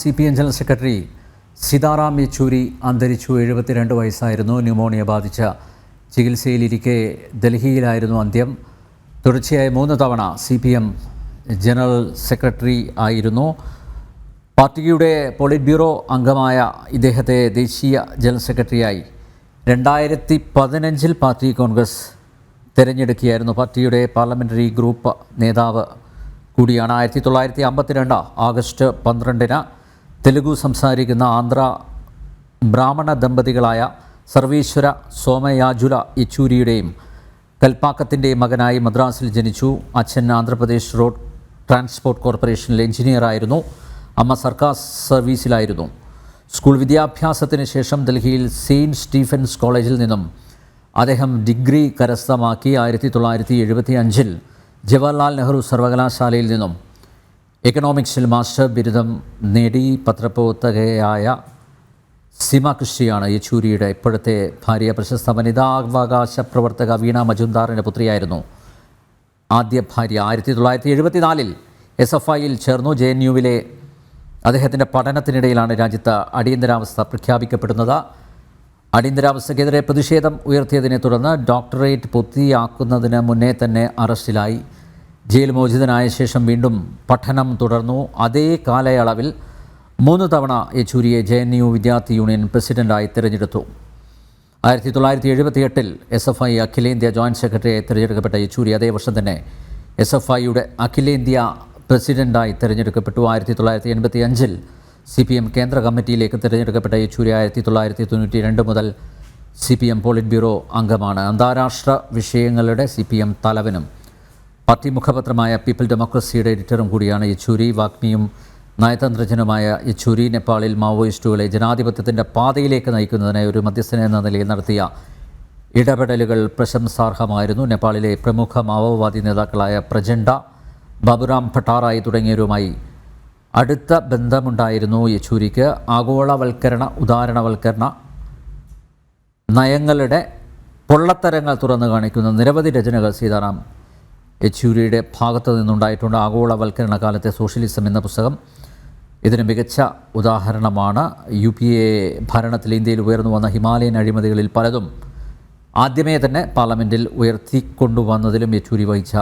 CPM general secretary Sitaram Yechury അന്തരിച്ചു. 72 വയസ്സായിരുന്നു. Pneumonia ബാധിച്ച ചികിത്സയിലിരിക്കെ ഡൽഹിയിലായിരുന്നു അന്ത്യം. തുടർച്ചയായ 3 തവണ CPM ജനറൽ സെക്രട്ടറി ആയിരുന്നു. പാർട്ടിയുടെ പോളിറ്റ് ബ്യൂറോ അംഗമായ ഇദ്ദേഹത്തെ ദേശീയ ജനറൽ സെക്രട്ടറിയായി 2015 പാർട്ടി കോൺഗ്രസ് തിരഞ്ഞെടുക്കുകയായിരുന്നു. പാർട്ടിയുടെ പാർലമെൻ്ററി ഗ്രൂപ്പ് നേതാവ് കൂടിയാണ്. 1952 ആഗസ്റ്റ് 12 തെലുഗു സംസാരിക്കുന്ന ആന്ധ്ര ബ്രാഹ്മണ ദമ്പതികളായ സർവേശ്വര സോമയാജുല യെച്ചൂരിയുടെയും കൽപ്പാക്കത്തിൻ്റെയും മകനായി മദ്രാസിൽ ജനിച്ചു. അച്ഛൻ ആന്ധ്രാപ്രദേശ് റോഡ് ട്രാൻസ്പോർട്ട് കോർപ്പറേഷനിൽ എഞ്ചിനീയറായിരുന്നു. അമ്മ സർക്കാർ സർവീസിലായിരുന്നു. സ്കൂൾ വിദ്യാഭ്യാസത്തിന് ശേഷം ഡൽഹിയിൽ സെയിൻറ്റ് സ്റ്റീഫൻസ് കോളേജിൽ നിന്നും അദ്ദേഹം ഡിഗ്രി കരസ്ഥമാക്കി. 1975 ജവഹർലാൽ നെഹ്റു സർവകലാശാലയിൽ നിന്നും എക്കണോമിക്സിൽ മാസ്റ്റർ ബിരുദം നേടി. പത്രപ്രവർത്തകയായ സീമ കൃഷിയാണ് യെച്ചൂരിയുടെ ഇപ്പോഴത്തെ ഭാര്യ. പ്രശസ്ത വനിതാവകാശ പ്രവർത്തക വീണ മജുംദാറിൻ്റെ പുത്രിയായിരുന്നു ആദ്യ ഭാര്യ. 1974 SFIയിൽ ചേർന്നു. JNUവിലെ അദ്ദേഹത്തിൻ്റെ പഠനത്തിനിടയിലാണ് രാജ്യത്ത് അടിയന്തരാവസ്ഥ പ്രഖ്യാപിക്കപ്പെടുന്നത്. അടിയന്തരാവസ്ഥയ്ക്കെതിരെ പ്രതിഷേധം ഉയർത്തിയതിനെ തുടർന്ന് ഡോക്ടറേറ്റ് പൂർത്തിയാക്കുന്നതിന് മുന്നേ തന്നെ അറസ്റ്റിലായി. ജയിൽ മോചിതനായ ശേഷം വീണ്ടും പഠനം തുടർന്നു. അതേ കാലയളവിൽ 3 തവണ യെച്ചൂരിയെ JNU വിദ്യാർത്ഥി യൂണിയൻ പ്രസിഡൻ്റായി തിരഞ്ഞെടുത്തു. 1978 SFI അഖിലേന്ത്യാ ജോയിൻറ്റ് സെക്രട്ടറിയായി തിരഞ്ഞെടുക്കപ്പെട്ട യെച്ചൂരി അതേ വർഷം തന്നെ SFIയുടെ അഖിലേന്ത്യാ പ്രസിഡൻ്റായി തിരഞ്ഞെടുക്കപ്പെട്ടു. 1985 CPM കേന്ദ്ര കമ്മിറ്റിയിലേക്ക് തിരഞ്ഞെടുക്കപ്പെട്ട യെച്ചൂരി 1992 മുതൽ CPM പോളിറ്റ് ബ്യൂറോ അംഗമാണ്. അന്താരാഷ്ട്ര വിഷയങ്ങളുടെ CPM തലവനും പാർട്ടി മുഖപത്രമായ പീപ്പിൾ ഡെമോക്രസിയുടെ എഡിറ്ററും കൂടിയാണ് യെച്ചൂരി. വാഗ്മിയും നയതന്ത്രജ്ഞനുമായ യെച്ചൂരി നേപ്പാളിൽ മാവോയിസ്റ്റുകളെ ജനാധിപത്യത്തിൻ്റെ പാതയിലേക്ക് നയിക്കുന്നതിനായി ഒരു മധ്യസ്ഥനെന്ന നിലയിൽ നടത്തിയ ഇടപെടലുകൾ പ്രശംസാർഹമായിരുന്നു. നേപ്പാളിലെ പ്രമുഖ മാവോവാദി നേതാക്കളായ പ്രചണ്ഡ, ബാബുറാം ഭട്ടാറായി തുടങ്ങിയവരുമായി അടുത്ത ബന്ധമുണ്ടായിരുന്നു യെച്ചൂരിക്ക്. ആഗോളവൽക്കരണ, ഉദാരവൽക്കരണ നയങ്ങളുടെ പൊള്ളത്തരങ്ങൾ തുറന്നു കാണിക്കുന്ന നിരവധി രചനകൾ സീതാറാം യെച്ചൂരിയുടെ ഭാഗത്തു നിന്നുണ്ടായിട്ടുണ്ട്. ആഗോളവൽക്കരണ കാലത്തെ സോഷ്യലിസം എന്ന പുസ്തകം ഇതിന് മികച്ച ഉദാഹരണമാണ്. UPA ഭരണത്തിൽ ഇന്ത്യയിൽ ഉയർന്നു വന്ന ഹിമാലയൻ അഴിമതികളിൽ പലതും ആദ്യമേ തന്നെ പാർലമെൻറ്റിൽ ഉയർത്തിക്കൊണ്ടുവന്നതിലും യെച്ചൂരി വഹിച്ച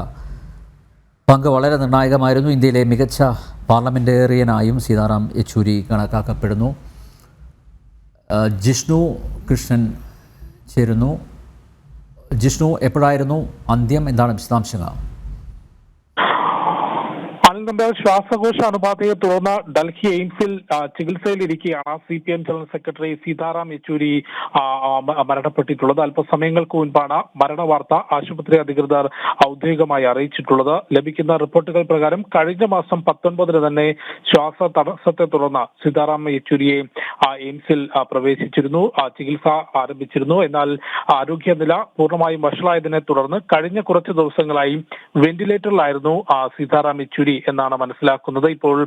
പങ്ക് വളരെ നിർണായകമായിരുന്നു. ഇന്ത്യയിലെ മികച്ച പാർലമെൻറ്റേറിയനായും സീതാറാം യെച്ചൂരി കണക്കാക്കപ്പെടുന്നു. ജിഷ്ണു കൃഷ്ണൻ ചേരുന്നു. ജിഷ്ണു, എപ്പോഴായിരുന്നു അന്ത്യം? എന്താണ് വിശദാംശങ്ങൾ? ശ്വാസകോശ അണുബാധയെ തുടർന്ന് ഡൽഹി എയിംസിൽ ചികിത്സയിലിരിക്കെയാണ് CPM general secretary Sitaram Yechury മരണപ്പെട്ടിട്ടുള്ളത്. അല്പസമയങ്ങൾക്ക് മുൻപാണ് മരണവാർത്ത ആശുപത്രി അധികൃതർ ഔദ്യോഗികമായി അറിയിച്ചിട്ടുള്ളത്. ലഭിക്കുന്ന റിപ്പോർട്ടുകൾ പ്രകാരം കഴിഞ്ഞ മാസം 19 തന്നെ ശ്വാസ തടസ്സത്തെ തുടർന്ന് സീതാറാം യെച്ചൂരിയെ എയിംസിൽ പ്രവേശിച്ചിരുന്നു, ചികിത്സ ആരംഭിച്ചിരുന്നു. എന്നാൽ ആരോഗ്യനില പൂർണ്ണമായും വഷളായതിനെ തുടർന്ന് കഴിഞ്ഞ കുറച്ച് ദിവസങ്ങളായി വെന്റിലേറ്ററിലായിരുന്നു സീതാറാം യെച്ചൂരി എന്നാണ് മനസ്സിലാക്കുന്നത്. ഇപ്പോൾ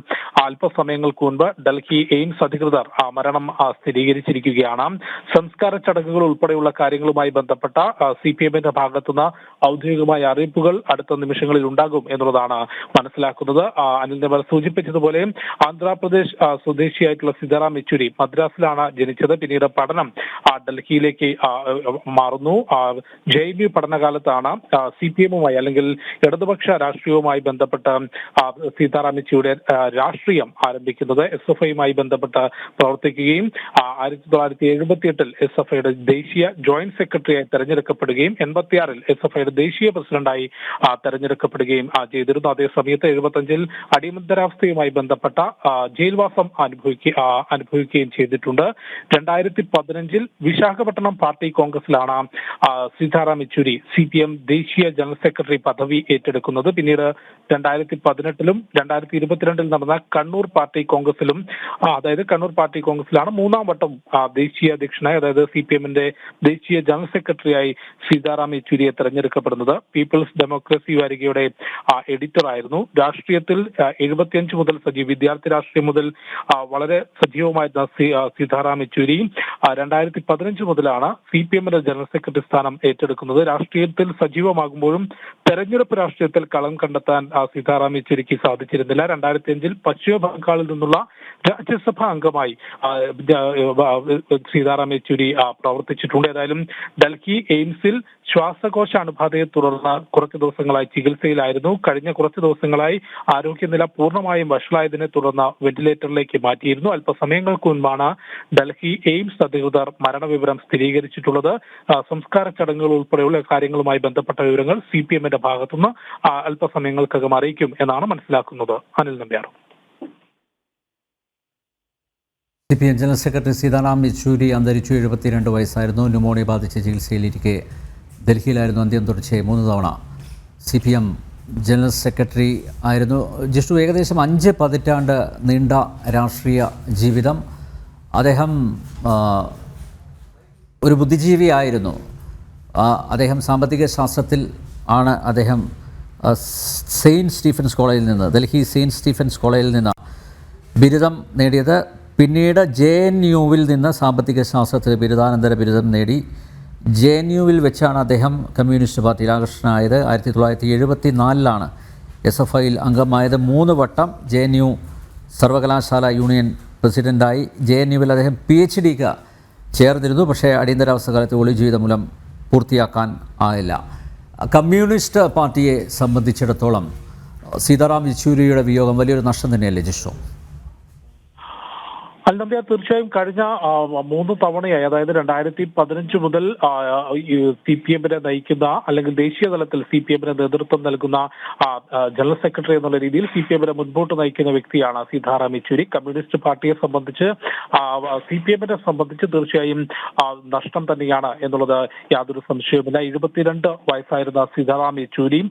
അല്പസമയങ്ങൾക്ക് മുൻപ് ഡൽഹി എയിംസ് അധികൃതർ മരണം സ്ഥിരീകരിച്ചിരിക്കുകയാണ്. സംസ്കാര ചടങ്ങുകൾ ഉൾപ്പെടെയുള്ള കാര്യങ്ങളുമായി ബന്ധപ്പെട്ട CPMന്റെ ഭാഗത്തുനിന്ന് ഔദ്യോഗികമായ അറിയിപ്പുകൾ അടുത്ത നിമിഷങ്ങളിൽ ഉണ്ടാകും എന്നുള്ളതാണ് മനസ്സിലാക്കുന്നത്. അനിൽ നെഹ്റ സൂചിപ്പിച്ചതുപോലെ ആന്ധ്രാപ്രദേശ് സ്വദേശിയായിട്ടുള്ള സീതാറാം യെച്ചൂരി മദ്രാസിലാണ് ജനിച്ചത്. പിന്നീട് പഠനം ഡൽഹിയിലേക്ക് മാറുന്നു. JNU പഠനകാലത്താണ് CPMവുമായി അല്ലെങ്കിൽ ഇടതുപക്ഷ രാഷ്ട്രീയവുമായി ബന്ധപ്പെട്ട് സീതാറാം യെച്ചൂരിയുടെ രാഷ്ട്രീയം ആരംഭിക്കുന്നത്. SFIയുമായി ബന്ധപ്പെട്ട് പ്രവർത്തിക്കുകയും 1978 SFIയുടെ ദേശീയ ജോയിന്റ് സെക്രട്ടറിയായി തെരഞ്ഞെടുക്കപ്പെടുകയും 86 SFIയുടെ ദേശീയ പ്രസിഡന്റായി തെരഞ്ഞെടുക്കപ്പെടുകയും ചെയ്തിരുന്നു. അതേസമയത്ത് 75 അടിയന്തരാവസ്ഥയുമായി ബന്ധപ്പെട്ട ജയിൽവാസം അനുഭവിക്കുകയും ചെയ്തിട്ടുണ്ട്. 2015 വിശാഖപട്ടണം പാർട്ടി കോൺഗ്രസിലാണ് സീതാറാം യെച്ചൂരി CPM ദേശീയ ജനറൽ സെക്രട്ടറി പദവി ഏറ്റെടുക്കുന്നത്. പിന്നീട് 2018 2022 നടന്ന കണ്ണൂർ പാർട്ടി കോൺഗ്രസിലും കണ്ണൂർ പാർട്ടി കോൺഗ്രസിലാണ് 3ാം വട്ടം ദേശീയ അധ്യക്ഷനായി, അതായത് CPMന്റെ ദേശീയ ജനറൽ സെക്രട്ടറിയായി സീതാറാം യെച്ചൂരിയെ തെരഞ്ഞെടുക്കപ്പെടുന്നത്. പീപ്പിൾസ് ഡെമോക്രസി വാരികയുടെ എഡിറ്റർ ആയിരുന്നു. രാഷ്ട്രീയത്തിൽ 75 മുതൽ വിദ്യാർത്ഥി രാഷ്ട്രീയം മുതൽ വളരെ സജീവമായിരുന്ന സീതാറാം യെച്ചൂരി 2015 മുതലാണ് CPM-ന്റെ ജനറൽ സെക്രട്ടറി സ്ഥാനം ഏറ്റെടുക്കുന്നത്. രാഷ്ട്രീയത്തിൽ സജീവമാകുമ്പോഴും തെരഞ്ഞെടുപ്പ് രാഷ്ട്രീയത്തിൽ കളം കണ്ടെത്താൻ സീതാറാം യെച്ചൂരിക്ക് സാധിച്ചിരുന്നില്ല. 2005 പശ്ചിമ ബംഗാളിൽ നിന്നുള്ള രാജ്യസഭാ അംഗമായി സീതാറാം യെച്ചൂരി പ്രവർത്തിച്ചിട്ടുണ്ട്. ഏതായാലും ഡൽഹി എയിംസിൽ ശ്വാസകോശ അണുബാധയെ തുടർന്ന് കുറച്ചു ദിവസങ്ങളായി ചികിത്സയിലായിരുന്നു. കഴിഞ്ഞ കുറച്ചു ദിവസങ്ങളായി ആരോഗ്യനില പൂർണ്ണമായും വഷളായതിനെ തുടർന്ന് വെന്റിലേറ്ററിലേക്ക് മാറ്റിയിരുന്നു. അല്പസമയങ്ങൾക്ക് മുൻപാണ് ഡൽഹി എയിംസ് അധികൃതർ മരണവിവരം സ്ഥിരീകരിച്ചിട്ടുള്ളത്. സംസ്കാര ചടങ്ങുകൾ ഉൾപ്പെടെയുള്ള കാര്യങ്ങളുമായി ബന്ധപ്പെട്ട വിവരങ്ങൾ CPM-ന്റെ ഭാഗത്തുനിന്ന് അല്പസമയങ്ങൾക്കകം അറിയിക്കും എന്നാണ് മനസ്സിലാക്കുന്നത്. Anil Nambiar. CPM general secretary Sitaram Yechury അന്തരിച്ചു. 72 വയസ്സായിരുന്നു. ന്യൂമോണിയ ബാധിച്ച് ചികിത്സയിലിരിക്കെ ഡൽഹിയിലായിരുന്നു അന്ത്യം. തുടർച്ചയായി 3 തവണ CPM ജനറൽ സെക്രട്ടറി ആയിരുന്നു. ജിഷ്ണു, ഏകദേശം 5 പതിറ്റാണ്ട് നീണ്ട രാഷ്ട്രീയ ജീവിതം. അദ്ദേഹം ഒരു ബുദ്ധിജീവിയായിരുന്നു. അദ്ദേഹം സാമ്പത്തിക ശാസ്ത്രത്തിൽ ആണ് അദ്ദേഹം സെയിൻറ്റ് സ്റ്റീഫൻസ് കോളേജിൽ നിന്ന്, ഡൽഹി സെയിൻറ്റ് സ്റ്റീഫൻസ് കോളേജിൽ നിന്ന് ബിരുദം നേടിയത്. പിന്നീട് JNUവിൽ നിന്ന് സാമ്പത്തിക ശാസ്ത്രത്തിൽ ബിരുദാനന്തര ബിരുദം നേടി. JNUവിൽ വെച്ചാണ് അദ്ദേഹം കമ്മ്യൂണിസ്റ്റ് പാർട്ടിയിൽ ആകർഷണനായത്. 1974 SFIയിൽ അംഗമായത്. 3 വട്ടം JNU സർവകലാശാല യൂണിയൻ പ്രസിഡൻ്റായി. JNUവിൽ അദ്ദേഹം PhDക്ക് ചേർന്നിരുന്നു. പക്ഷേ അടിയന്തരാവസ്ഥ കാലത്ത് ഒളിവ് ജീവിതം മൂലം പൂർത്തിയാക്കാൻ ആയില്ല. കമ്മ്യൂണിസ്റ്റ് പാർട്ടിയെ സംബന്ധിച്ചിടത്തോളം സീതാറാം യെച്ചൂരിയുടെ വിയോഗം വലിയൊരു നഷ്ടം തന്നെയല്ലേ ജിഷ്ണു? അൽനമ്പ്യ, തീർച്ചയായും കഴിഞ്ഞ 3 തവണയായി, അതായത് 2015 മുതൽ CPM-നെ നയിക്കുന്ന, അല്ലെങ്കിൽ ദേശീയ തലത്തിൽ CPM-ന് നേതൃത്വം നൽകുന്ന ജനറൽ സെക്രട്ടറി എന്നുള്ള രീതിയിൽ CPM-നെ മുൻപോട്ട് നയിക്കുന്ന വ്യക്തിയാണ് സീതാറാം യെച്ചൂരി. കമ്മ്യൂണിസ്റ്റ് പാർട്ടിയെ സംബന്ധിച്ച്, CPM-നെ സംബന്ധിച്ച് തീർച്ചയായും നഷ്ടം തന്നെയാണ് എന്നുള്ളത് യാതൊരു സംശയവുമില്ല. 72 വയസ്സായിരുന്ന സീതാറാം യെച്ചൂരി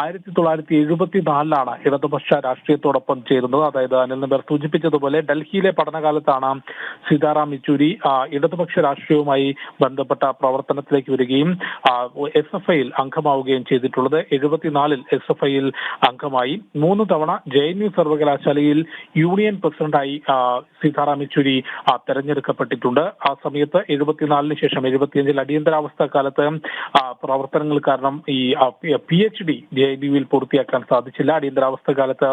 1974 ഇടതുപക്ഷ രാഷ്ട്രീയത്തോടൊപ്പം ചേരുന്നത്. അതായത് അനിൽ നമ്പ്യാർ സൂചിപ്പിച്ചതുപോലെ ഡൽഹിയിലെ പഠനകാലത്ത് സീതാറാം യെച്ചൂരി ഇടതുപക്ഷ രാഷ്ട്രീയവുമായി ബന്ധപ്പെട്ട പ്രവർത്തനത്തിലേക്ക് വരികയും SFIയിൽ അംഗമാവുകയും ചെയ്തിട്ടുള്ളത്. 74 SFIയിൽ അംഗമായി. 3 തവണ JNU സർവകലാശാലയിൽ യൂണിയൻ പ്രസിഡന്റായി സീതാറാം യെച്ചൂരി തെരഞ്ഞെടുക്കപ്പെട്ടിട്ടുണ്ട്. ആ സമയത്ത് 74 ശേഷം 75 അടിയന്തരാവസ്ഥ കാലത്ത് പ്രവർത്തനങ്ങൾ കാരണം ഈ PhD JNUവിൽ പൂർത്തിയാക്കാൻ സാധിച്ചില്ല. അടിയന്തരാവസ്ഥ കാലത്ത്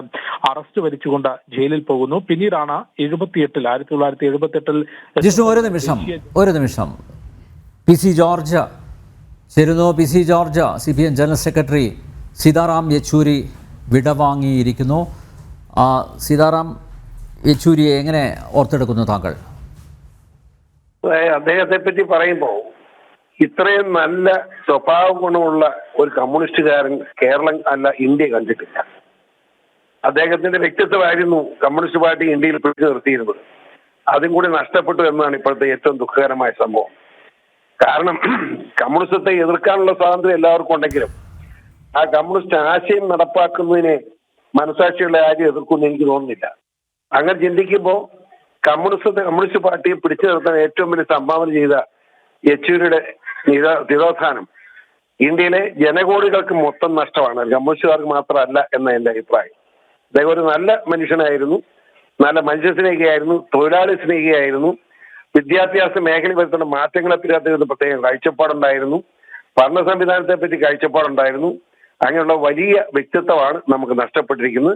അറസ്റ്റ് വരിച്ചുകൊണ്ട് ജയിലിൽ പോകുന്നു. പിന്നീടാണ് 1978 ജിഷ്ണു, ഒരു നിമിഷം PC ജോർജ് ചേരുന്നു. PC George, CPM general secretary Sitaram Yechury വിടവാങ്ങിയിരിക്കുന്നു. സീതാറാം യെച്ചൂരിയെ എങ്ങനെ ഓർത്തെടുക്കുന്നു താങ്കൾ? അദ്ദേഹത്തെ പറ്റി പറയുമ്പോൾ ഇത്രയും നല്ല സ്വഭാവ ഗുണമുള്ള ഒരു കമ്മ്യൂണിസ്റ്റുകാരൻ കേരളം അല്ല ഇന്ത്യ കണ്ടിട്ടില്ല. അദ്ദേഹത്തിന്റെ വ്യക്തിത്വമായിരുന്നു കമ്മ്യൂണിസ്റ്റ് പാർട്ടി ഇന്ത്യയിൽ പിടിച്ചു നിർത്തിയിരുന്നത്. അതും കൂടി നഷ്ടപ്പെട്ടു എന്നാണ് ഇപ്പോഴത്തെ ഏറ്റവും ദുഃഖകരമായ സംഭവം. കാരണം കമ്മ്യൂണിസത്തെ എതിർക്കാനുള്ള സ്വാതന്ത്ര്യം എല്ലാവർക്കും ഉണ്ടെങ്കിലും ആ കമ്മ്യൂണിസ്റ്റ് ആശയം നടപ്പാക്കുന്നതിനെ മനസാക്ഷിയുള്ള ആരും എതിർക്കുമെന്ന് എനിക്ക് തോന്നുന്നില്ല. അങ്ങനെ ചിന്തിക്കുമ്പോൾ കമ്മ്യൂണിസ്റ്റ് പാർട്ടിയെ പിടിച്ചു നിർത്താൻ ഏറ്റവും വലിയ സംഭാവന ചെയ്ത യെച്ചൂരിയുടെ തിരോധാനം ഇന്ത്യയിലെ ജനകോടികൾക്ക് മൊത്തം നഷ്ടമാണ്, കമ്മ്യൂണിസ്റ്റുകാർക്ക് മാത്രമല്ല എന്ന എൻ്റെ അഭിപ്രായം. അദ്ദേഹം ഒരു നല്ല മനുഷ്യനായിരുന്നു, നല്ല മനുഷ്യ സ്നേഹിയായിരുന്നു, തൊഴിലാളി സ്നേഹിയായിരുന്നു. വിദ്യാഭ്യാസ മേഖലയിൽ വരുത്തുന്ന മാറ്റങ്ങളെ പറ്റി അദ്ദേഹത്തിന് പ്രത്യേകം കാഴ്ചപ്പാടുണ്ടായിരുന്നു. ഭരണ സംവിധാനത്തെ പറ്റി കാഴ്ചപ്പാടുണ്ടായിരുന്നു. അങ്ങനെയുള്ള വലിയ വ്യക്തിത്വമാണ് നമുക്ക് നഷ്ടപ്പെട്ടിരിക്കുന്നത്.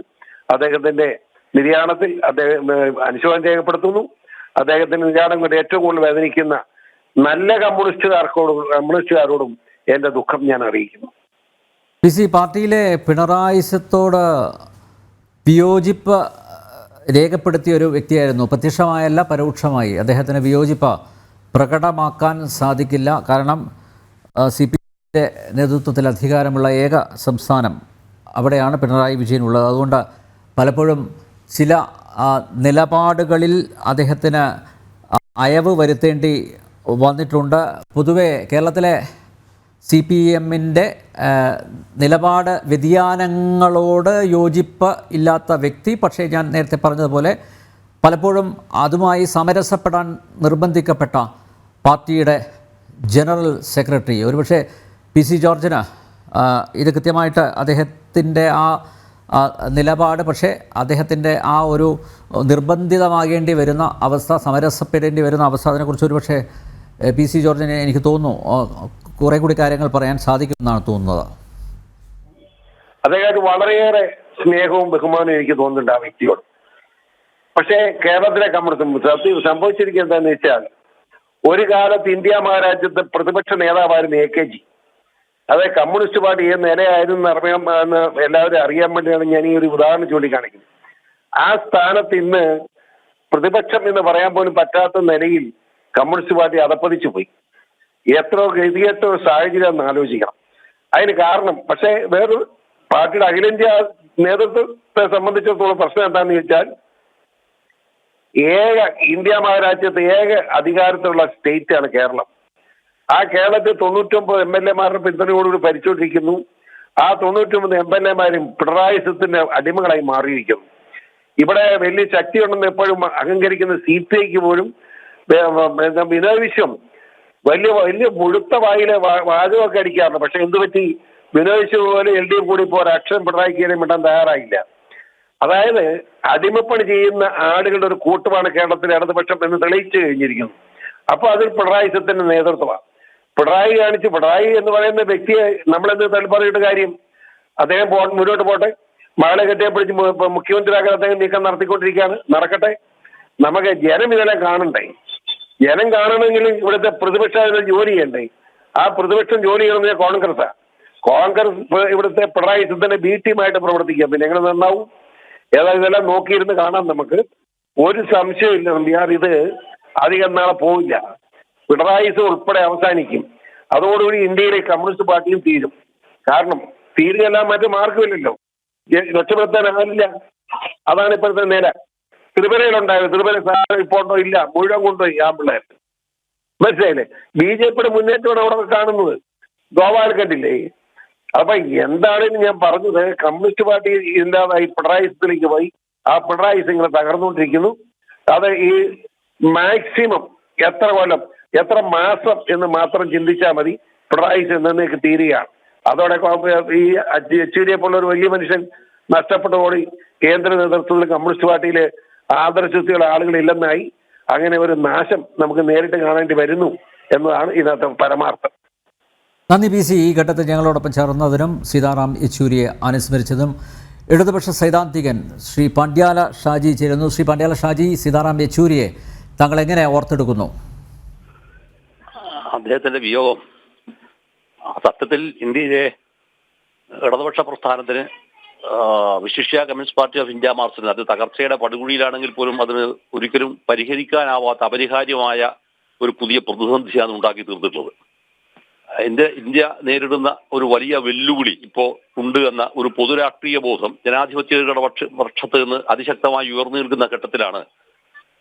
അദ്ദേഹത്തിന്റെ നിര്യാണത്തിൽ അദ്ദേഹം അനുശോചനം രേഖപ്പെടുത്തുന്നു. അദ്ദേഹത്തിന്റെ നിര്യാണം കൊണ്ട് ഏറ്റവും കൂടുതൽ വേദനിക്കുന്ന നല്ല കമ്മ്യൂണിസ്റ്റുകാരോടും എന്റെ ദുഃഖം ഞാൻ അറിയിക്കുന്നു. PC പാർട്ടിയിലെ പിണറായിസത്തോട് വിയോജിപ്പ് രേഖപ്പെടുത്തിയ ഒരു വ്യക്തിയായിരുന്നു. പ്രത്യക്ഷമായല്ല, പരോക്ഷമായി അദ്ദേഹത്തിന് വിയോജിപ്പ് പ്രകടമാക്കാൻ സാധിക്കില്ല. കാരണം CPM-ന്റെ നേതൃത്വത്തിൽ അധികാരമുള്ള ഏക സംസ്ഥാനം അവിടെയാണ് പിണറായി വിജയൻ ഉള്ളത്. അതുകൊണ്ട് പലപ്പോഴും ചില നിലപാടുകളിൽ അദ്ദേഹത്തിന് അയവ് വരുത്തേണ്ടി വന്നിട്ടുണ്ട്. പൊതുവെ കേരളത്തിലെ CPM-ന്റെ നിലപാട് വ്യതിയാനങ്ങളോട് യോജിപ്പ് ഇല്ലാത്ത വ്യക്തി. പക്ഷേ ഞാൻ നേരത്തെ പറഞ്ഞതുപോലെ പലപ്പോഴും അതുമായി സമരസപ്പെടാൻ നിർബന്ധിക്കപ്പെട്ട പാർട്ടിയുടെ ജനറൽ സെക്രട്ടറി. ഒരുപക്ഷെ PC ജോർജിന് ഇത് കൃത്യമായിട്ട് അദ്ദേഹത്തിൻ്റെ ആ നിലപാട്. പക്ഷേ അദ്ദേഹത്തിൻ്റെ ആ ഒരു നിർബന്ധിതമാകേണ്ടി വരുന്ന അവസ്ഥ, സമരസപ്പെടേണ്ടി വരുന്ന അവസ്ഥ, അതിനെക്കുറിച്ച് ഒരു പക്ഷേ പി സി ജോർജിനെ എനിക്ക് തോന്നുന്നു കുറേ കൂടി കാര്യങ്ങൾ പറയാൻ സാധിക്കുമെന്നാണ് തോന്നുന്നത്. അദ്ദേഹത്തിന് വളരെയേറെ സ്നേഹവും ബഹുമാനവും എനിക്ക് തോന്നുന്നുണ്ട് ആ വ്യക്തിയോട്. പക്ഷേ കേരളത്തിലെ കമ്മ്യൂണിസ്റ്റ് സംഭവിച്ചിരിക്കുന്നത് എന്താണെന്ന് വെച്ചാൽ, ഒരു കാലത്ത് ഇന്ത്യ മഹാരാജ്യത്തെ പ്രതിപക്ഷ നേതാവായിരുന്നു AKG. അതായത് കമ്മ്യൂണിസ്റ്റ് പാർട്ടി ഏത് നിലയായിരുന്നു എന്ന് എല്ലാവരും അറിയാൻ വേണ്ടിയാണ് ഞാൻ ഈ ഒരു ഉദാഹരണം ചൂണ്ടിക്കാണിക്കുന്നത്. ആ സ്ഥാനത്ത് ഇന്ന് പ്രതിപക്ഷം എന്ന് പറയാൻ പോലും പറ്റാത്ത നിലയിൽ കമ്മ്യൂണിസ്റ്റ് പാർട്ടി അധപ്പതിച്ചു പോയി. എത്ര ഗതികെട്ട ഒരു സാഹചര്യം എന്ന് ആലോചിക്കണം. അതിന് കാരണം പക്ഷേ വേറൊരു പാർട്ടിയുടെ അഖിലേന്ത്യാ നേതൃത്വത്തെ സംബന്ധിച്ചിടത്തോളം പ്രശ്നം എന്താണെന്ന് ചോദിച്ചാൽ, ഇന്ത്യ മഹാരാജ്യത്ത് ഏക അധികാരത്തിലുള്ള സ്റ്റേറ്റാണ് കേരളം. ആ കേരളത്തിൽ 99 MLA-മാരുടെ പിന്തുണയോടുകൂടി ഭരിച്ചുകൊണ്ടിരിക്കുന്നു. ആ 99 MLA-മാരും പിണറായി സത്തിന്റെ അടിമകളായി മാറിയിരിക്കുന്നു. ഇവിടെ വലിയ ശക്തിയുണ്ടെന്ന് എപ്പോഴും അഹങ്കരിക്കുന്ന CPIക്ക് പോലും വിനോദ് വിശ്വം വലിയ വലിയ മുഴുത്ത വായിലെ വാചകമൊക്കെ അടിക്കാറുണ്ട്. പക്ഷെ എന്ത് പറ്റി, വിനോദ് വിശ്വം പോലെ LDF കൂടി ഇപ്പോൾ ഒരക്ഷരം പിണറായിക്ക് മിണ്ടാൻ തയ്യാറായില്ല. അതായത് അടിമപ്പണി ചെയ്യുന്ന ആളുകളുടെ ഒരു കൂട്ടമാണ് കേരളത്തിലെ ഇടതുപക്ഷം എന്ന് തെളിയിച്ചു കഴിഞ്ഞിരിക്കുന്നു. അപ്പൊ അതിൽ പിണറായി സത്തിന്റെ നേതൃത്വമാണ്. പിണറായി എന്ന് പറയുന്ന വ്യക്തിയെ നമ്മളെന്ത് തൽപ്പറയിട്ട് കാര്യം? അദ്ദേഹം മുന്നോട്ട് പോട്ടെ. മകളെ കെട്ടിയപ്പിടിച്ച് മുഖ്യമന്ത്രിയാക്കാൻ അദ്ദേഹം നീക്കം നടത്തിക്കൊണ്ടിരിക്കുകയാണ്. നടക്കട്ടെ. നമുക്ക് ജനം ഇതെല്ലാം കാണണ്ടേ? ജനം കാണണമെങ്കിൽ ഇവിടുത്തെ പ്രതിപക്ഷ ജോലി ചെയ്യണ്ടേ? ആ പ്രതിപക്ഷം ജോലി ചെയ്യണമെന്ന് കോൺഗ്രസ്സാണ്. കോൺഗ്രസ് ഇവിടുത്തെ പിണറായി സത്തിന്റെ B ടീമായിട്ട് പ്രവർത്തിക്കുക. പിന്നെ എങ്ങനെ നന്നാവും? ഏതായാലും ഇതെല്ലാം നോക്കിയിരുന്ന് കാണാം നമുക്ക്. ഒരു സംശയമില്ല നമ്പ്യാർ, ഇത് അധികം നാളെ പോവില്ല. പിണറായി ഉൾപ്പെടെ അവസാനിക്കും. അതോടുകൂടി ഇന്ത്യയിലെ കമ്മ്യൂണിസ്റ്റ് പാർട്ടിയും തീരും. കാരണം തീരുകയെല്ലാം മറ്റു മാർഗമില്ലല്ലോ, രക്ഷപ്പെടുത്താനാവില്ല. അതാണ് ഇപ്പോഴത്തെ നില. ത്രിപുരയിലുണ്ടായത്, ത്രിപുര ഇപ്പോൾ ഉണ്ടോ? ഇല്ല, മുഴുവൻ കൊണ്ടുപോയി ആ പിള്ളേർ. മനസ്സിലായില്ലേ? BJPയുടെ മുന്നേറ്റമാണ് അവിടെ കാണുന്നത്. ഗോപാൽ കണ്ടില്ലേ? അപ്പൊ എന്താണെന്ന് ഞാൻ പറഞ്ഞത്, കമ്മ്യൂണിസ്റ്റ് പാർട്ടി ഇല്ലാതായി പിണറായി സത്തിലേക്ക് പോയി. ആ പിണറായി ഇങ്ങനെ തകർന്നുകൊണ്ടിരിക്കുന്നു. അത് ഈ മാക്സിമം എത്ര കൊല്ലം, എത്ര മാസം എന്ന് മാത്രം ചിന്തിച്ചാൽ മതി, പിണറായി എന്നേക്ക് തീരുകയാണ്. അതോടെ ഈ യെച്ചൂരിയെ പോലുള്ള ഒരു വലിയ മനുഷ്യൻ നഷ്ടപ്പെട്ടതോടെ കേന്ദ്ര നേതൃത്വത്തിൽ കമ്മ്യൂണിസ്റ്റ് പാർട്ടിയിലെ ആദർശത്തിലുള്ള ആളുകളില്ലെന്നായി. അങ്ങനെ ഒരു നാശം നമുക്ക് നേരിട്ട് കാണേണ്ടി വരുന്നു എന്നതാണ് ഇതിനകത്ത് പരമാർത്ഥം. നന്ദി പി സി. ഈ ഘട്ടത്തിൽ ഞങ്ങളോടൊപ്പം ചേർന്നതിനും സീതാറാം യെച്ചൂരിയെ അനുസ്മരിച്ചതും. ഇടതുപക്ഷ സൈദ്ധാന്തികൻ ശ്രീ പണ്ഡ്യാല ഷാജി ചേരുന്നു. ശ്രീ പണ്ഡ്യാല ഷാജി, സീതാറാം യെച്ചൂരിയെ താങ്കൾ എങ്ങനെ ഓർത്തെടുക്കുന്നു? അദ്ദേഹത്തിന്റെ വിയോഗം സത്യത്തിൽ ഇന്ത്യയിലെ ഇടതുപക്ഷ പ്രസ്ഥാനത്തിന്, വിശിഷ്യ കമ്മ്യൂണിസ്റ്റ് പാർട്ടി ഓഫ് ഇന്ത്യ മാർക്സിന്, അത് തകർച്ചയുടെ പടുകുഴിയിലാണെങ്കിൽ പോലും അതിന് ഒരിക്കലും പരിഹരിക്കാനാവാത്ത അപരിഹാര്യമായ ഒരു പുതിയ പ്രതിസന്ധിയാണ് ഉണ്ടാക്കി തീർത്തിട്ടുള്ളത്. ഇന്ത്യ നേരിടുന്ന ഒരു വലിയ വെല്ലുവിളി ഇപ്പോൾ ഉണ്ട് എന്ന ഒരു പൊതുരാഷ്ട്രീയ ബോധം ജനാധിപത്യങ്ങളുടെ പക്ഷത്ത് നിന്ന് അതിശക്തമായി ഉയർന്നു നിൽക്കുന്ന ഘട്ടത്തിലാണ്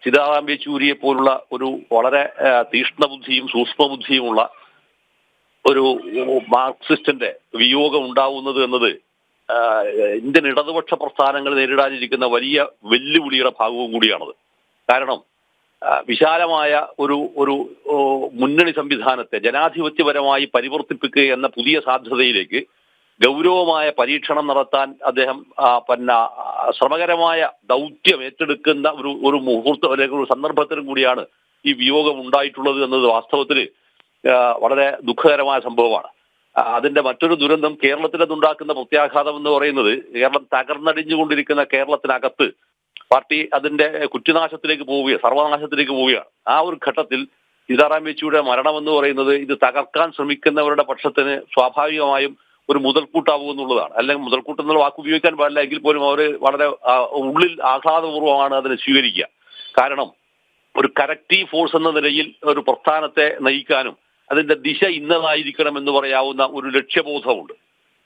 സീതാറാം യെച്ചൂരിയെ പോലുള്ള ഒരു വളരെ തീക്ഷ്ണബുദ്ധിയും സൂക്ഷ്മബുദ്ധിയുമുള്ള ഒരു മാർക്സിസ്റ്റിന്റെ വിയോഗം ഉണ്ടാവുന്നത് എന്നത് ഇന്ത്യൻ ഇടതുപക്ഷ പ്രസ്ഥാനങ്ങൾ നേരിടാനിരിക്കുന്ന വലിയ വെല്ലുവിളിയുടെ ഭാഗവും കൂടിയാണത്. കാരണം വിശാലമായ ഒരു മുന്നണി സംവിധാനത്തെ ജനാധിപത്യപരമായി പരിവർത്തിപ്പിക്കുക എന്ന പുതിയ സാധ്യതയിലേക്ക് ഗൗരവമായ പരീക്ഷണം നടത്താൻ അദ്ദേഹം ശ്രമകരമായ ദൗത്യം ഏറ്റെടുക്കുന്ന ഒരു മുഹൂർത്തം അല്ലെങ്കിൽ ഒരു സന്ദർഭത്തിലും കൂടിയാണ് ഈ വിയോഗം ഉണ്ടായിട്ടുള്ളത് എന്നത് വാസ്തവത്തിൽ വളരെ ദുഃഖകരമായ സംഭവമാണ്. അതിന്റെ മറ്റൊരു ദുരന്തം കേരളത്തിലതുണ്ടാക്കുന്ന പ്രത്യാഘാതം എന്ന് പറയുന്നത്, കേരളം തകർന്നടിഞ്ഞുകൊണ്ടിരിക്കുന്ന കേരളത്തിനകത്ത് പാർട്ടി അതിന്റെ കുറ്റിനാശത്തിലേക്ക് പോവുകയാണ്, സർവനാശത്തിലേക്ക് പോവുകയാണ്. ആ ഒരു ഘട്ടത്തിൽ സീതാറാം യെച്ചൂരിയുടെ മരണം എന്ന് പറയുന്നത് ഇത് തകർക്കാൻ ശ്രമിക്കുന്നവരുടെ പക്ഷത്തിന് സ്വാഭാവികമായും ഒരു മുതൽക്കൂട്ടാവുമെന്നുള്ളതാണ്. അല്ലെങ്കിൽ മുതൽക്കൂട്ട് എന്നുള്ള വാക്ക് ഉപയോഗിക്കാൻ പാടില്ല, എങ്കിൽ പോലും അവർ വളരെ ഉള്ളിൽ ആഹ്ലാദപൂർവ്വമാണ് അതിനെ സ്വീകരിക്കുക. കാരണം ഒരു കറക്റ്റീവ് ഫോഴ്സ് എന്ന നിലയിൽ ഒരു പ്രസ്ഥാനത്തെ നയിക്കാനും അതിന്റെ ദിശ ഇന്നതായിരിക്കണം എന്ന് പറയാവുന്ന ഒരു ലക്ഷ്യബോധമുണ്ട്.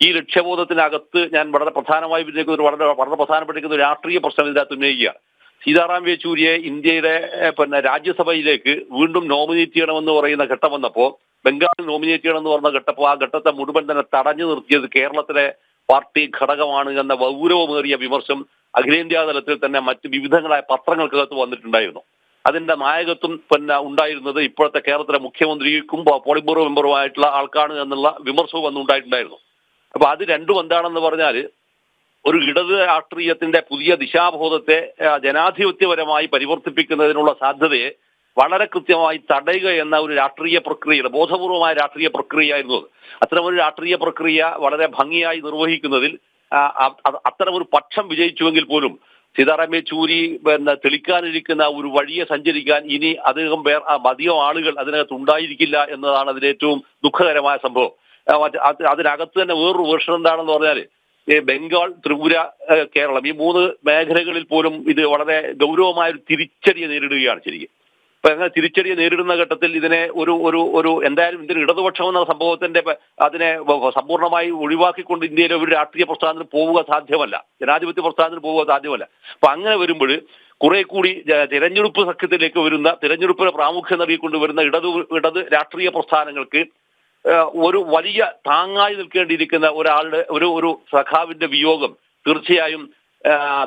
ഈ ലക്ഷ്യബോധത്തിനകത്ത് ഞാൻ വളരെ പ്രധാനമായി വളരെ പ്രധാനപ്പെട്ടിരിക്കുന്ന ഒരു രാഷ്ട്രീയ പ്രശ്നം ഇതിനകത്ത് ഉന്നയിക്കുകയാണ്. സീതാറാം യെച്ചൂരിയെ ഇന്ത്യയുടെ രാജ്യസഭയിലേക്ക് വീണ്ടും നോമിനേറ്റ് ചെയ്യണമെന്ന് പറയുന്ന ഘട്ടം വന്നപ്പോൾ, ബംഗാളിൽ നോമിനേറ്റ് ചെയ്യണമെന്ന് പറഞ്ഞ ഘട്ടപ്പോൾ ആ ഘട്ടത്തെ മുഴുവൻ തന്നെ തടഞ്ഞു നിർത്തിയത് കേരളത്തിലെ പാർട്ടി ഘടകമാണ് എന്ന ഗൗരവമേറിയ വിമർശം അഖിലേന്ത്യാ തലത്തിൽ തന്നെ മറ്റ് വിവിധങ്ങളായ പത്രങ്ങൾക്കകത്ത് വന്നിട്ടുണ്ടായിരുന്നു. അതിന്റെ നായകത്വം ഉണ്ടായിരുന്നത് ഇപ്പോഴത്തെ കേരളത്തിലെ മുഖ്യമന്ത്രിക്കും പോളിറ്റ് ബ്യൂറോ മെമ്പറുമായിട്ടുള്ള ആൾക്കാണ് എന്നുള്ള വിമർശവും വന്നുണ്ടായിട്ടുണ്ടായിരുന്നു. അപ്പൊ അത് രണ്ടും എന്താണെന്ന് പറഞ്ഞാൽ, ഒരു ഇടത് രാഷ്ട്രീയത്തിന്റെ പുതിയ ദിശാബോധത്തെ ജനാധിപത്യപരമായി പരിവർത്തിപ്പിക്കുന്നതിനുള്ള സാധ്യതയെ വളരെ കൃത്യമായി തടയുക എന്ന ഒരു രാഷ്ട്രീയ പ്രക്രിയ, ബോധപൂർവമായ രാഷ്ട്രീയ പ്രക്രിയയായിരുന്നു അത്. അത്തരമൊരു രാഷ്ട്രീയ പ്രക്രിയ വളരെ ഭംഗിയായി നിർവഹിക്കുന്നതിൽ അത്തരമൊരു പക്ഷം വിജയിച്ചുവെങ്കിൽ പോലും സീതാറാം യെച്ചൂരി തെളിക്കാനിരിക്കുന്ന ഒരു വഴിയെ സഞ്ചരിക്കാൻ ഇനി അധികം ആളുകൾ അതിനകത്ത് ഉണ്ടായിരിക്കില്ല എന്നതാണ് അതിലെ ഏറ്റവും ദുഃഖകരമായ സംഭവം. അതിനകത്ത് തന്നെ വേറൊരു വേർഷൻ എന്താണെന്ന് പറഞ്ഞാൽ ബംഗാൾ, ത്രിപുര, കേരളം ഈ 3 മേഖലകളിൽ പോലും ഇത് വളരെ ഗൗരവമായ ഒരു തിരിച്ചടിയെ നേരിടുകയാണ് ശരിക്കും. അപ്പൊ അങ്ങനെ തിരിച്ചടിയെ നേരിടുന്ന ഘട്ടത്തിൽ ഇതിനെ ഒരു എന്തായാലും ഇതിന് ഇടതുപക്ഷം എന്ന സംഭവത്തിന്റെ അതിനെ സമ്പൂർണ്ണമായി ഒഴിവാക്കിക്കൊണ്ട് ഇന്ത്യയിലെ ഒരു രാഷ്ട്രീയ പ്രസ്ഥാനത്തിന് പോവുക സാധ്യമല്ല, ജനാധിപത്യ പ്രസ്ഥാനത്തിന് പോവുക സാധ്യമല്ല. അപ്പൊ അങ്ങനെ വരുമ്പോൾ കുറെ കൂടി തിരഞ്ഞെടുപ്പ് സഖ്യത്തിലേക്ക് വരുന്ന, തിരഞ്ഞെടുപ്പിന് പ്രാമുഖ്യം നൽകിക്കൊണ്ട് വരുന്ന ഇടത് രാഷ്ട്രീയ പ്രസ്ഥാനങ്ങൾക്ക് ഒരു വലിയ താങ്ങായി നിൽക്കേണ്ടിയിരിക്കുന്ന ഒരാളുടെ ഒരു സഖാവിന്റെ വിയോഗം തീർച്ചയായും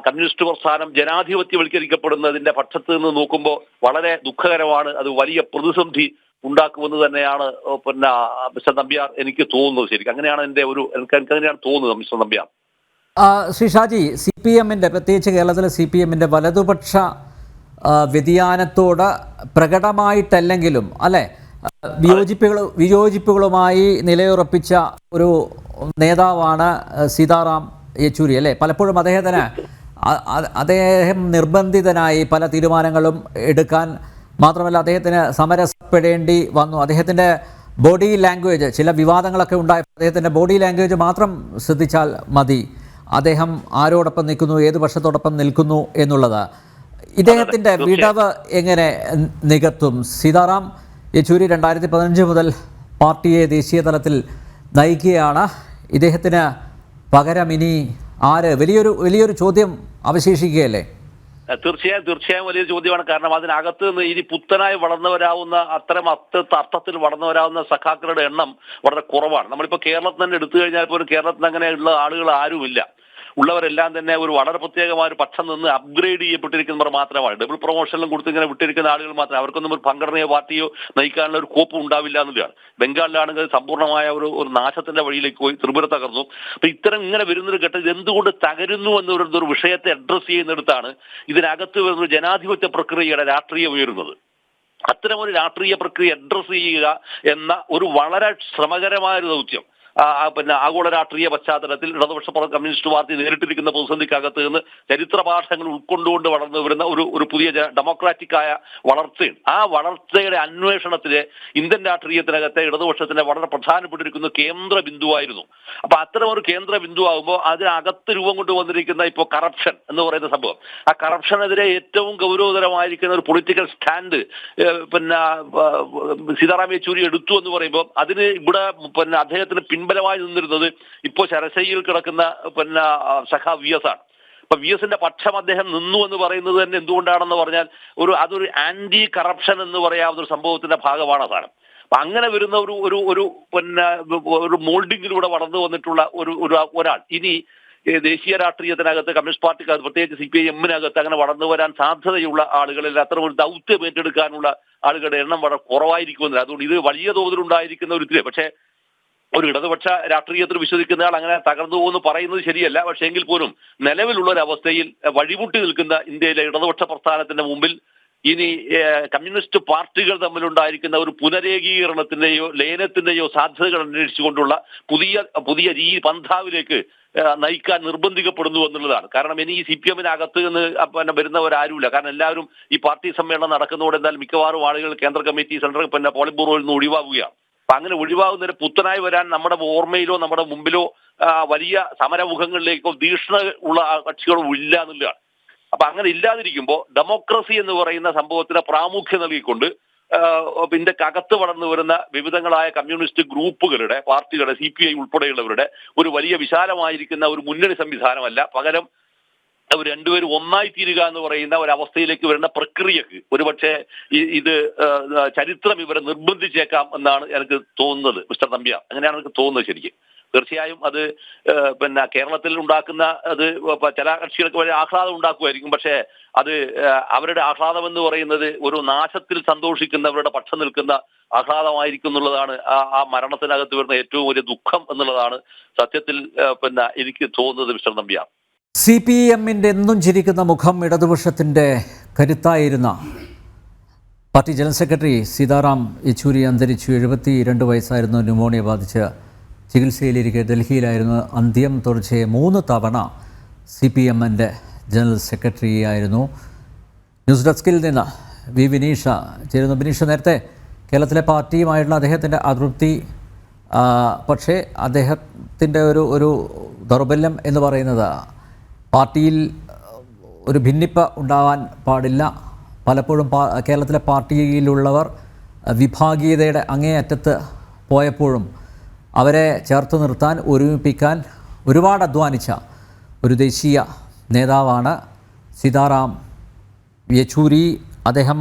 കമ്മ്യൂണിസ്റ്റ് പ്രസ്ഥാനം ജനാധിപത്യവൽക്കരിക്കപ്പെടുന്നതിന്റെ പക്ഷത്ത് നിന്ന് നോക്കുമ്പോൾ വളരെ ദുഃഖകരമാണ്. അത് വലിയ പ്രതിസന്ധി ഉണ്ടാക്കുമെന്ന് തന്നെയാണ് മിസ്റ്റർ നമ്പ്യാർ എനിക്ക് തോന്നുന്നത്. ശരിക്കും അങ്ങനെയാണ് എനിക്ക് അങ്ങനെയാണ് തോന്നുന്നത് മിസ്റ്റർ നമ്പ്യാർ. ശ്രീ ഷാജി, CPM-ന്റെ പ്രത്യേകിച്ച് കേരളത്തിലെ CPM-ന്റെ വലതുപക്ഷ വ്യതിയാനത്തോട് പ്രകടമായിട്ടല്ലെങ്കിലും അല്ലെ വിയോജിപ്പുകളുമായി നിലയുറപ്പിച്ച ഒരു നേതാവാണ് സീതാറാം യെച്ചൂരി അല്ലേ. പലപ്പോഴും അദ്ദേഹം നിർബന്ധിതനായി പല തീരുമാനങ്ങളും എടുക്കാൻ, മാത്രമല്ല അദ്ദേഹത്തിന് സമരസപ്പെടേണ്ടി വന്നു. അദ്ദേഹത്തിൻ്റെ ബോഡി ലാംഗ്വേജ്, ചില വിവാദങ്ങളൊക്കെ ഉണ്ടായപ്പോൾ അദ്ദേഹത്തിൻ്റെ ബോഡി ലാംഗ്വേജ് മാത്രം ശ്രദ്ധിച്ചാൽ മതി അദ്ദേഹം ആരോടൊപ്പം നിൽക്കുന്നു, ഏത് പക്ഷത്തോടൊപ്പം നിൽക്കുന്നു എന്നുള്ളത്. ഇദ്ദേഹത്തിൻ്റെ വിടവ് എങ്ങനെ നികത്തും? സീതാറാം യെച്ചൂരി 2015 മുതൽ പാർട്ടിയെ ദേശീയ തലത്തിൽ നയിക്കുകയാണ്. ഇദ്ദേഹത്തിന് പകരം ഇനി ആര്? വലിയൊരു ചോദ്യം അവശേഷിക്കുകയല്ലേ? തീർച്ചയായും വലിയൊരു ചോദ്യമാണ്. കാരണം അതിനകത്ത് നിന്ന് ഇനി പുത്തനായി വളർന്നവരാവുന്ന അർത്ഥത്തിൽ വളർന്നവരാവുന്ന സഖാക്കളുടെ എണ്ണം വളരെ കുറവാണ്. നമ്മളിപ്പോൾ കേരളത്തിൽ തന്നെ എടുത്തു കഴിഞ്ഞാൽ പോലും കേരളത്തിൽ അങ്ങനെയുള്ള ആളുകൾ ആരുമില്ല. ഉള്ളവരെല്ലാം തന്നെ ഒരു വളരെ പ്രത്യേകമായ ഒരു പക്ഷം നിന്ന് അപ്ഗ്രേഡ് ചെയ്യപ്പെട്ടിരിക്കുന്നവർ മാത്രമാണ്. ഡബിൾ പ്രൊമോഷനിലും കൊടുത്ത് ഇങ്ങനെ വിട്ടിരിക്കുന്ന ആളുകൾ മാത്രം. അവർക്കൊന്നും ഒരു സംഘടനയോ പാർട്ടിയോ നയിക്കാനുള്ള ഒരു കോപ്പ് ഉണ്ടാവില്ല എന്നുള്ളതാണ്. ബംഗാളിലാണെങ്കിൽ സമ്പൂർണ്ണമായ ഒരു നാശത്തിന്റെ വഴിയിലേക്ക് പോയി, ത്രിപുര തകർന്നു. അപ്പൊ ഇങ്ങനെ വരുന്നൊരു ഘട്ടത്തിൽ എന്തുകൊണ്ട് തകരുന്നു എന്നൊരു വിഷയത്തെ അഡ്രസ് ചെയ്യുന്നിടത്താണ് ഇതിനകത്ത് വരുന്ന ജനാധിപത്യ പ്രക്രിയയുടെ രാഷ്ട്രീയം ഉയരുന്നത്. അത്തരമൊരു രാഷ്ട്രീയ പ്രക്രിയ അഡ്രസ് ചെയ്യുക എന്ന ഒരു വളരെ ശ്രമകരമായ ഒരു ദൗത്യം ആഗോള രാഷ്ട്രീയ പശ്ചാത്തലത്തിൽ ഇടതുപക്ഷ കമ്മ്യൂണിസ്റ്റ് പാർട്ടി നേരിട്ടിരിക്കുന്ന പ്രതിസന്ധിക്കകത്ത് നിന്ന് ചരിത്ര പാഠങ്ങൾ ഉൾക്കൊണ്ടുകൊണ്ട് വളർന്നു വരുന്ന ഒരു പുതിയ ഡെമോക്രാറ്റിക് ആയ വളർച്ചയാണ്. ആ വളർച്ചയുടെ അന്വേഷണത്തിലെ ഇന്ത്യൻ രാഷ്ട്രീയത്തിനകത്തെ ഇടതുപക്ഷത്തിന്റെ വളരെ പ്രധാനപ്പെട്ടിരിക്കുന്ന കേന്ദ്ര ബിന്ദുവായിരുന്നു. അപ്പൊ അത്തരം ഒരു കേന്ദ്ര ബിന്ദുവാകുമ്പോൾ അതിനകത്ത് രൂപം കൊണ്ടുവന്നിരിക്കുന്ന ഇപ്പോൾ കറപ്ഷൻ എന്ന് പറയുന്ന സംഭവം, ആ കറപ്ഷനെതിരെ ഏറ്റവും ഗൗരവതരമായിരിക്കുന്ന ഒരു പൊളിറ്റിക്കൽ സ്റ്റാൻഡ് സീതാറാം യെച്ചൂരി എടുത്തു എന്ന് പറയുമ്പോൾ അതിന് ഇവിടെ അദ്ദേഹത്തിന് പിൻബലമായി നിന്നിരുന്നത് ഇപ്പോൾ ശരശയ്യയിൽ കിടക്കുന്ന സഖാ VS ആണ്. അപ്പൊ VS-ന്റെ പക്ഷം അദ്ദേഹം നിന്നു എന്ന് പറയുന്നത് തന്നെ എന്തുകൊണ്ടാണെന്ന് പറഞ്ഞാൽ അതൊരു ആന്റി കറപ്ഷൻ എന്ന് പറയാവുന്ന ഒരു സംഭവത്തിന്റെ ഭാഗമാണ് അതാണ്. അപ്പൊ അങ്ങനെ വരുന്ന ഒരു മോൾഡിങ്ങിലൂടെ വളർന്നു വന്നിട്ടുള്ള ഒരാൾ ഇനി ദേശീയ രാഷ്ട്രീയത്തിനകത്ത് കമ്മ്യൂണിസ്റ്റ് പാർട്ടിക്കകത്ത് പ്രത്യേകിച്ച് CPIM-നകത്ത് അങ്ങനെ വളർന്നു വരാൻ സാധ്യതയുള്ള ആളുകളിൽ അത്തരം ഒരു ദൗത്യം ഏറ്റെടുക്കാനുള്ള ആളുകളുടെ എണ്ണം വളരെ കുറവായിരിക്കുമെന്നില്ല. അതുകൊണ്ട് ഇത് വലിയ തോതിലുണ്ടായിരിക്കുന്ന ഒരു പക്ഷേ ഒരു ഇടതുപക്ഷ രാഷ്ട്രീയത്തിൽ വിശ്വസിക്കുന്ന ആൾ അങ്ങനെ തകർന്നു പോകുമെന്ന് പറയുന്നത് ശരിയല്ല. പക്ഷേ എങ്കിൽ പോലും നിലവിലുള്ള ഒരു അവസ്ഥയിൽ വഴിമുട്ടി നിൽക്കുന്ന ഇന്ത്യയിലെ ഇടതുപക്ഷ പ്രസ്ഥാനത്തിന്റെ മുമ്പിൽ ഇനി കമ്മ്യൂണിസ്റ്റ് പാർട്ടികൾ തമ്മിലുണ്ടായിരിക്കുന്ന ഒരു പുനരേകീകരണത്തിന്റെയോ ലയനത്തിന്റെയോ സാധ്യതകൾ അന്വേഷിച്ചുകൊണ്ടുള്ള പുതിയ പന്ഥാവിലേക്ക് നയിക്കാൻ നിർബന്ധിക്കപ്പെടുന്നു എന്നുള്ളതാണ്. കാരണം ഇനി ഈ CPM-നകത്ത് നിന്ന് വരുന്നവരാരുമില്ല. കാരണം എല്ലാവരും ഈ പാർട്ടി സമ്മേളനം നടക്കുന്നതോടെ എന്തായാലും മിക്കവാറും ആളുകൾ കേന്ദ്ര കമ്മിറ്റി, സെൻട്രൽ പോളിറ്റ് ബ്യൂറോയിൽ നിന്ന് ഒഴിവാകുകയാണ്. അപ്പൊ അങ്ങനെ ഒഴിവാകുന്നതിന് പുത്തനായി വരാൻ നമ്മുടെ ഓർമ്മയിലോ നമ്മുടെ മുമ്പിലോ വലിയ സമരമുഖങ്ങളിലേക്കോ തീഷ്ണ ഉള്ള കക്ഷികളോ ഇല്ല എന്നുള്ളതാണ്. അപ്പൊ അങ്ങനെ ഇല്ലാതിരിക്കുമ്പോൾ ഡെമോക്രസി എന്ന് പറയുന്ന സംഭവത്തിന് പ്രാമുഖ്യം നൽകിക്കൊണ്ട് ഇന്ത്യക്കകത്ത് വളർന്നു വരുന്ന വിവിധങ്ങളായ കമ്മ്യൂണിസ്റ്റ് ഗ്രൂപ്പുകളുടെ, പാർട്ടികളുടെ, CPI ഉൾപ്പെടെയുള്ളവരുടെ ഒരു വലിയ വിശാലമായിരിക്കുന്ന ഒരു മുന്നണി സംവിധാനമല്ല, പകരം അവർ രണ്ടുപേരും ഒന്നായി തീരുക എന്ന് പറയുന്ന ഒരവസ്ഥയിലേക്ക് വരുന്ന പ്രക്രിയക്ക് ഒരുപക്ഷെ ഇത് ചരിത്രം ഇവരെ നിർബന്ധിച്ചേക്കാം എന്നാണ് എനിക്ക് തോന്നുന്നത് മിസ്റ്റർ നമ്പ്യാർ. അങ്ങനെയാണ് എനിക്ക് തോന്നുന്നത് ശരിക്കും. തീർച്ചയായും അത് കേരളത്തിൽ ഉണ്ടാക്കുന്ന അത് ചില കക്ഷികൾക്ക് വലിയ ആഹ്ലാദം ഉണ്ടാക്കുമായിരിക്കും. പക്ഷേ അത് അവരുടെ ആഹ്ലാദം എന്ന് പറയുന്നത് ഒരു നാശത്തിൽ സന്തോഷിക്കുന്നവരുടെ പക്ഷം നിൽക്കുന്ന ആഹ്ലാദമായിരിക്കും എന്നുള്ളതാണ് ആ മരണത്തിനകത്ത് വരുന്ന ഏറ്റവും വലിയ ദുഃഖം എന്നുള്ളതാണ് സത്യത്തിൽ എനിക്ക് തോന്നുന്നത് മിസ്റ്റർ നമ്പ്യാർ. CPM-ന്റെ എന്നും ചിരിക്കുന്ന മുഖം ഇടതുപക്ഷത്തിൻ്റെ കരുത്തായിരുന്ന party general secretary Sitaram Yechury അന്തരിച്ചു. 72 വയസ്സായിരുന്നു. ന്യൂമോണിയ ബാധിച്ച് ചികിത്സയിലിരിക്കെ ഡൽഹിയിലായിരുന്നു അന്ത്യം. തുടർച്ചയായി 3 തവണ CPM-ന്റെ ജനറൽ സെക്രട്ടറി ആയിരുന്നു. ന്യൂസ് ഡെസ്കിൽ നിന്ന് വി വിനീഷ ചേരുന്നു. വിനീഷ, നേരത്തെ കേരളത്തിലെ പാർട്ടിയുമായിട്ടുള്ള അദ്ദേഹത്തിൻ്റെ അതൃപ്തി, പക്ഷേ അദ്ദേഹത്തിൻ്റെ ഒരു ദൗർബല്യം എന്ന് പറയുന്നത് പാർട്ടിയിൽ ഒരു ഭിന്നിപ്പ് ഉണ്ടാവാൻ പാടില്ല. പലപ്പോഴും കേരളത്തിലെ പാർട്ടിയിലുള്ളവർ വിഭാഗീയതയുടെ അങ്ങേയറ്റത്ത് പോയപ്പോഴും അവരെ ചേർത്ത് നിർത്താൻ, ഒരുമിപ്പിക്കാൻ ഒരുപാട് അധ്വാനിച്ച ഒരു ദേശീയ നേതാവാണ് സീതാറാം യെച്ചൂരി. അദ്ദേഹം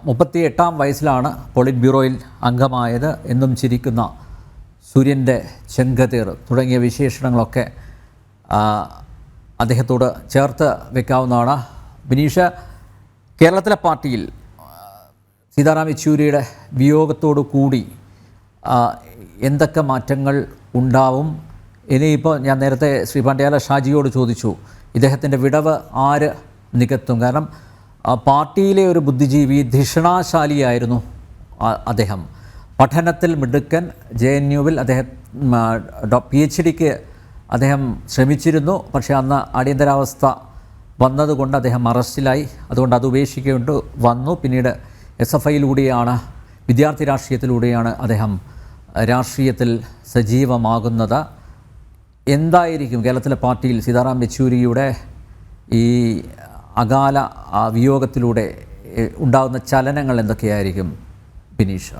38-ാം വയസ്സിലാണ് പോളിറ്റ് ബ്യൂറോയിൽ അംഗമായത്. എന്നും ചിരിക്കുന്ന സൂര്യൻ്റെ ചെങ്കതിർ തുടങ്ങിയ വിശേഷണങ്ങളൊക്കെ അദ്ദേഹത്തോട് ചേർത്ത് വെക്കാവുന്നതാണ്. ബിനീഷ്, കേരളത്തിലെ പാർട്ടിയിൽ സീതാറാം യെച്ചൂരിയുടെ വിയോഗത്തോടു കൂടി എന്തൊക്കെ മാറ്റങ്ങൾ ഉണ്ടാവും? ഇനിയിപ്പോൾ ഞാൻ നേരത്തെ ശ്രീ പണ്ഡ്യാല ഷാജിയോട് ചോദിച്ചു, ഇദ്ദേഹത്തിൻ്റെ വിടവ് ആര് നികത്തും? കാരണം പാർട്ടിയിലെ ഒരു ബുദ്ധിജീവി, ധിഷണാശാലിയായിരുന്നു അദ്ദേഹം. പഠനത്തിൽ മിടുക്കൻ. JNUവിൽ അദ്ദേഹം PhDക്ക് അദ്ദേഹം ശ്രമിച്ചിരുന്നു. പക്ഷേ അന്ന് അടിയന്തരാവസ്ഥ വന്നതുകൊണ്ട് അദ്ദേഹം അറസ്റ്റിലായി. അതുകൊണ്ട് അത് ഉപേക്ഷിക്കേണ്ടി വന്നു. പിന്നീട് SFIയിലൂടെയാണ്, വിദ്യാർത്ഥി രാഷ്ട്രീയത്തിലൂടെയാണ് അദ്ദേഹം രാഷ്ട്രീയത്തിൽ സജീവമാകുന്നത്. എന്തായിരിക്കും കേരളത്തിലെ പാർട്ടിയിൽ സീതാറാം യെച്ചൂരിയുടെ ഈ അകാല വിയോഗത്തിലൂടെ ഉണ്ടാകുന്ന ചലനങ്ങൾ എന്തൊക്കെയായിരിക്കും ബിനീഷ?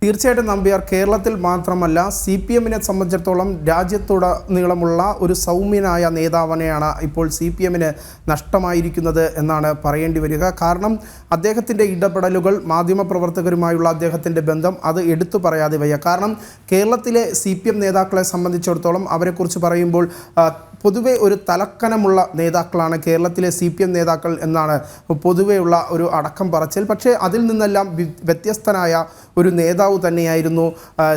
തീർച്ചയായിട്ടും നമ്പ്യാർ, കേരളത്തിൽ മാത്രമല്ല CPM-നെ സംബന്ധിച്ചിടത്തോളം രാജ്യത്തുടനീളമുള്ള ഒരു സൗമ്യനായ നേതാവിനെയാണ് ഇപ്പോൾ CPM-ന് നഷ്ടമായിരിക്കുന്നത് എന്നാണ് പറയേണ്ടി വരിക. കാരണം അദ്ദേഹത്തിൻ്റെ ഇടപെടലുകൾ, മാധ്യമപ്രവർത്തകരുമായുള്ള അദ്ദേഹത്തിൻ്റെ ബന്ധം, അത് എടുത്തു പറയാതെ വയ്യ. കാരണം കേരളത്തിലെ CPM നേതാക്കളെ സംബന്ധിച്ചിടത്തോളം അവരെക്കുറിച്ച് പറയുമ്പോൾ പൊതുവെ ഒരു തലക്കനമുള്ള നേതാക്കളാണ് കേരളത്തിലെ CPM നേതാക്കൾ എന്നാണ് പൊതുവെയുള്ള ഒരു അടക്കം പറച്ചിൽ. പക്ഷേ അതിൽ നിന്നെല്ലാം വ്യത്യസ്തനായ ഒരു നേതാവ് തന്നെയായിരുന്നു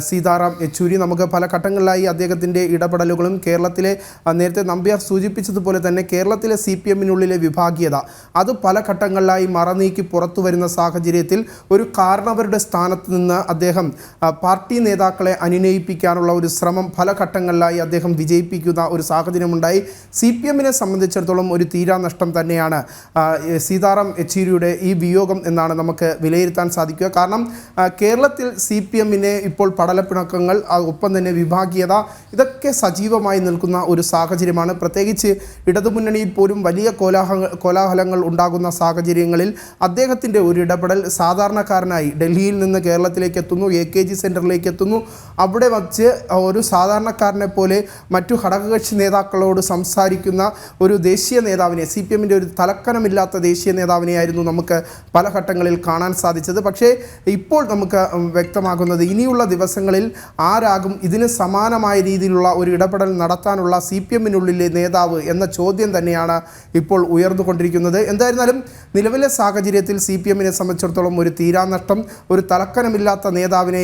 സീതാറാം യെച്ചൂരി. നമുക്ക് പല ഘട്ടങ്ങളിലായി അദ്ദേഹത്തിൻ്റെ ഇടപെടലുകളും കേരളത്തിലെ, നേരത്തെ നമ്പ്യാർ സൂചിപ്പിച്ചതുപോലെ തന്നെ കേരളത്തിലെ CPM-നുള്ളിലെ വിഭാഗീയത അത് പല ഘട്ടങ്ങളിലായി മറനീക്കി പുറത്തു വരുന്ന സാഹചര്യത്തിൽ ഒരു കാരണവരുടെ സ്ഥാനത്ത് നിന്ന് അദ്ദേഹം പാർട്ടി നേതാക്കളെ അനുനയിപ്പിക്കാനുള്ള ഒരു ശ്രമം പല ഘട്ടങ്ങളിലായി അദ്ദേഹം വിജയിപ്പിക്കുന്ന ഒരു സാഹചര്യമുണ്ടായി. CPM-നെ സംബന്ധിച്ചിടത്തോളം ഒരു തീരാനഷ്ടം തന്നെയാണ് സീതാറാം യെച്ചൂരിയുടെ ഈ വിയോഗം എന്നാണ് നമുക്ക് വിലയിരുത്താൻ സാധിക്കുക. കാരണം കേരളത്തിൽ CPM-നെ ഇപ്പോൾ പടലപ്പിണക്കങ്ങൾ, ഒപ്പം തന്നെ വിഭാഗീയത, ഇതൊക്കെ സജീവമായി നിൽക്കുന്ന ഒരു സാഹചര്യമാണ്. പ്രത്യേകിച്ച് ഇടതുമുന്നണിയിൽ പോലും വലിയ കോലാഹലങ്ങൾ ഉണ്ടാകുന്ന സാഹചര്യങ്ങളിൽ അദ്ദേഹത്തിൻ്റെ ഒരു ഇടപെടൽ സാധാരണക്കാരനായി ഡൽഹിയിൽ നിന്ന് കേരളത്തിലേക്ക് എത്തുന്നു, AKG സെൻറ്ററിലേക്ക് എത്തുന്നു. അവിടെ വച്ച് ഒരു സാധാരണക്കാരനെ പോലെ മറ്റു ഘടകകക്ഷി നേതാക്കളോട് സംസാരിക്കുന്ന ഒരു ദേശീയ നേതാവിനെ, CPM-ൻ്റെ ഒരു തലക്കനമില്ലാത്ത ദേശീയ നേതാവിനെയായിരുന്നു നമുക്ക് പല ഘട്ടങ്ങളിൽ കാണാൻ സാധിച്ചത്. പക്ഷേ ഇപ്പോൾ നമുക്ക് വ്യക്തമാകുന്നത് ഇനിയുള്ള ദിവസങ്ങളിൽ ആരാകും ഇതിന് സമാനമായ രീതിയിലുള്ള ഒരു ഇടപെടൽ നടത്താനുള്ള CPM-നുള്ളിലെ നേതാവ് എന്ന ചോദ്യം തന്നെയാണ് ഇപ്പോൾ ഉയർന്നുകൊണ്ടിരിക്കുന്നത്. എന്തായിരുന്നാലും നിലവിലെ സാഹചര്യത്തിൽ CPM-നെ സംബന്ധിച്ചിടത്തോളം ഒരു തീരാനഷ്ടം, ഒരു തലക്കനമില്ലാത്ത നേതാവിനെ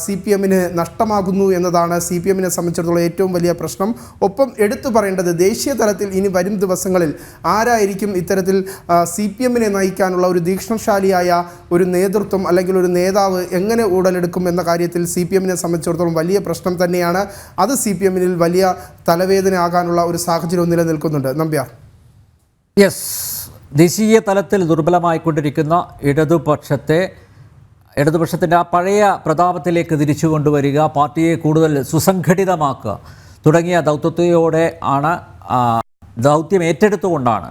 CPM-ന് നഷ്ടമാകുന്നു എന്നതാണ് CPM-നെ സംബന്ധിച്ചിടത്തോളം ഏറ്റവും വലിയ പ്രശ്നം. ഒപ്പം എടുത്തു പറയേണ്ടത്, ദേശീയ തലത്തിൽ ഇനി വരും ദിവസങ്ങളിൽ ആരായിരിക്കും ഇത്തരത്തിൽ CPM-നെ നയിക്കാനുള്ള ഒരു തീക്ഷ്ണശാലിയായ ഒരു നേതൃത്വം അല്ലെങ്കിൽ ഒരു നേതാവ് എങ്ങനെ ഉടലെടുക്കും എന്ന കാര്യത്തിൽ CPM-നെ സംബന്ധിച്ചിടത്തോളം വലിയ പ്രശ്നം തന്നെയാണ്. അത് CPM-ൽ വലിയ തലവേദന ആകാനുള്ള ഒരു സാഹചര്യവും നിലനിൽക്കുന്നുണ്ട്. നമ്പ്യാർ, യെസ്, ദേശീയ തലത്തിൽ ദുർബലമായിക്കൊണ്ടിരിക്കുന്ന ഇടതുപക്ഷത്തിൻ്റെ ആ പഴയ പ്രതാപത്തിലേക്ക് തിരിച്ചു കൊണ്ടുവരിക, പാർട്ടിയെ കൂടുതൽ സുസംഘടിതമാക്കുക തുടങ്ങിയ ദൗത്യം ഏറ്റെടുത്തുകൊണ്ടാണ്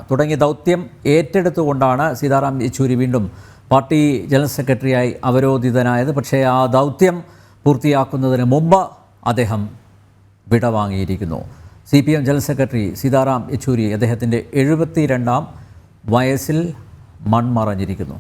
സീതാറാം യെച്ചൂരി വീണ്ടും പാർട്ടി ജനറൽ സെക്രട്ടറിയായി അവരോധിതനായത്. പക്ഷേ ആ ദൗത്യം പൂർത്തിയാക്കുന്നതിന് മുമ്പ് അദ്ദേഹം വിടവാങ്ങിയിരിക്കുന്നു. CPM general secretary Sitaram Yechury അദ്ദേഹത്തിൻ്റെ 72-ാം വയസ്സിൽ മൺമറഞ്ഞിരിക്കുന്നു.